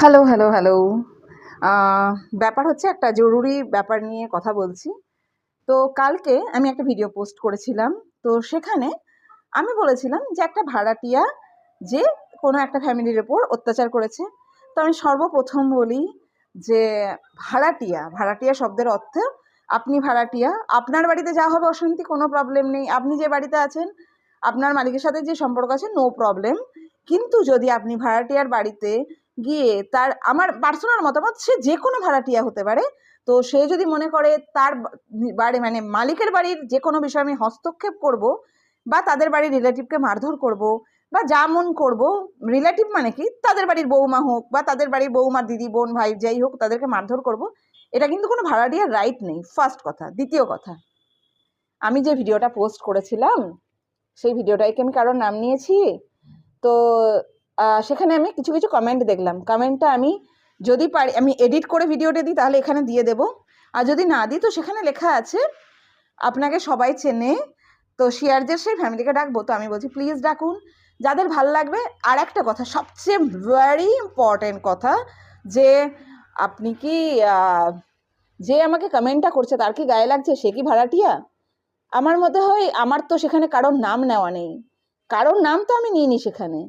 Hello, hello, hello. ব্যাপার হচ্ছে একটা জরুরি ব্যাপার নিয়ে কথা বলছি। তো কালকে আমি একটা ভিডিও পোস্ট করেছিলাম। তো সেখানে আমি বলেছিলাম যে একটা ভাড়াটিয়া যে কোনো একটা ফ্যামিলির ওপর অত্যাচার করেছে। তো আমি সর্বপ্রথম বলি যে ভাড়াটিয়া শব্দের অর্থ আপনি ভাড়াটিয়া। আপনার বাড়িতে যা হবে অশান্তি কোনো প্রবলেম নেই। আপনি যে বাড়িতে আছেন, আপনার মালিকের সাথে যে সম্পর্ক আছে নো প্রবলেম। কিন্তু যদি আপনি ভাড়াটিয়ার বাড়িতে গিয়ে আমার পার্সোনাল মতামত সে যেকোনো ভাড়াটিয়া হতে পারে। তো সে যদি মনে করে তার বাড়ি মানে মালিকের বাড়ির যে কোনো বিষয়ে আমি হস্তক্ষেপ করব বা তাদের বাড়ির রিলেটিভকে মারধর করব বা যা মন করব, রিলেটিভ মানে কি তাদের বাড়ির বৌমা হোক বা তাদের বাড়ির বৌমার দিদি বোন ভাই যাই হোক তাদেরকে মারধর করব, এটা কিন্তু কোনো ভাড়াটিয়ার রাইট নেই। ফার্স্ট কথা। দ্বিতীয় কথা, আমি যে ভিডিওটা পোস্ট করেছিলাম সেই ভিডিওটায় কি আমি কারোর নাম নিয়েছি? তো সেখানে আমি কিছু কিছু কমেন্ট দেখলাম। কমেন্টটা আমি যদি পারি আমি এডিট করে ভিডিওটা দিই তাহলে এখানে দিয়ে দেবো। আর যদি না দিই তো সেখানে লেখা আছে আপনাকে সবাই চেনে, তো শেয়ারদের সেই ফ্যামিলিকে ডাকবো। তো আমি বলছি প্লিজ ডাকুন, যাদের ভাল লাগবে। আর একটা কথা, সবচেয়ে ভেরি ইম্পর্টেন্ট কথা, যে আপনি কি যে আমাকে কমেন্টটা করছে তার কি গায়ে লাগছে? সে কি ভাড়াটিয়া? আমার মতে হয় আমার তো সেখানে কারোর নাম নেওয়া নেই। কারোর নাম তো আমি নিইনি সেখানে।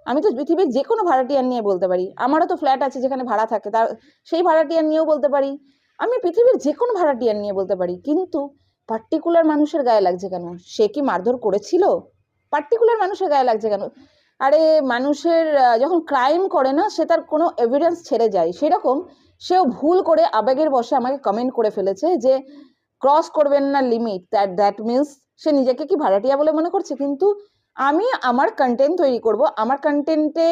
আমি তো পৃথিবীর যে কোনো ভাড়াটিয়ার নিয়ে বলতে পারি। আমারও তো ফ্ল্যাট আছে যেখানে ভাড়া থাকে, তার সেই ভাড়াটিয়ার নিয়েও বলতে পারি। আমি পৃথিবীর যে কোনো ভাড়াটিয়ার নিয়ে বলতে পারি। কিন্তু পার্টিকুলার মানুষের গায়ে লাগছে কেন? সে কি মারধর করেছিল? পার্টিকুলার মানুষের গায়ে লাগছে কেন? আরে মানুষের যখন ক্রাইম করে না, সে তার কোনো এভিডেন্স ছেড়ে যায়। সেরকম সেও ভুল করে আবেগের বশে আমাকে কমেন্ট করে ফেলেছে যে ক্রস করবেন না লিমিট। দ্যাট মিনস সে নিজেকে কি ভাড়াটিয়া বলে মনে করছে। কিন্তু আমি আমার কন্টেন্ট তৈরি করব। আমার কন্টেন্টে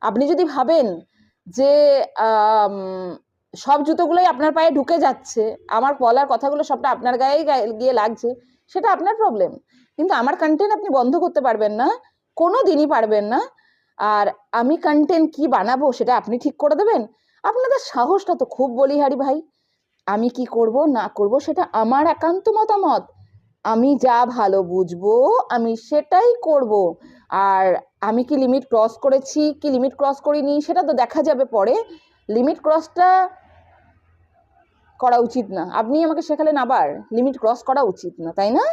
আপনি যদি ভাবেন যে সব জুতোগুলোই আপনার পায়ে ঢুকে যাচ্ছে, আমার বলার কথাগুলো সবটা আপনার গায়েই গিয়ে লাগছে, সেটা আপনার প্রবলেম। কিন্তু আমার কন্টেন্ট আপনি বন্ধ করতে পারবেন না, কোনো দিনই পারবেন না। আর আমি কন্টেন্ট কি বানাবো সেটা আপনি ঠিক করে দেবেন? আপনাদের সাহসটা তো খুব বলিহারি ভাই। আমি কি করব না করব সেটা আমার একান্ত মতামত। আমি যা ভালো বুঝবো আমি সেটাই করব। আর আমি কি লিমিট ক্রস করেছি কি লিমিট ক্রস করিনি সেটা তো দেখা যাবে পরে। লিমিট ক্রসটা করা উচিত না। আপনি আমাকে শেখালেন আবার লিমিট ক্রস করা উচিত না, তাই না?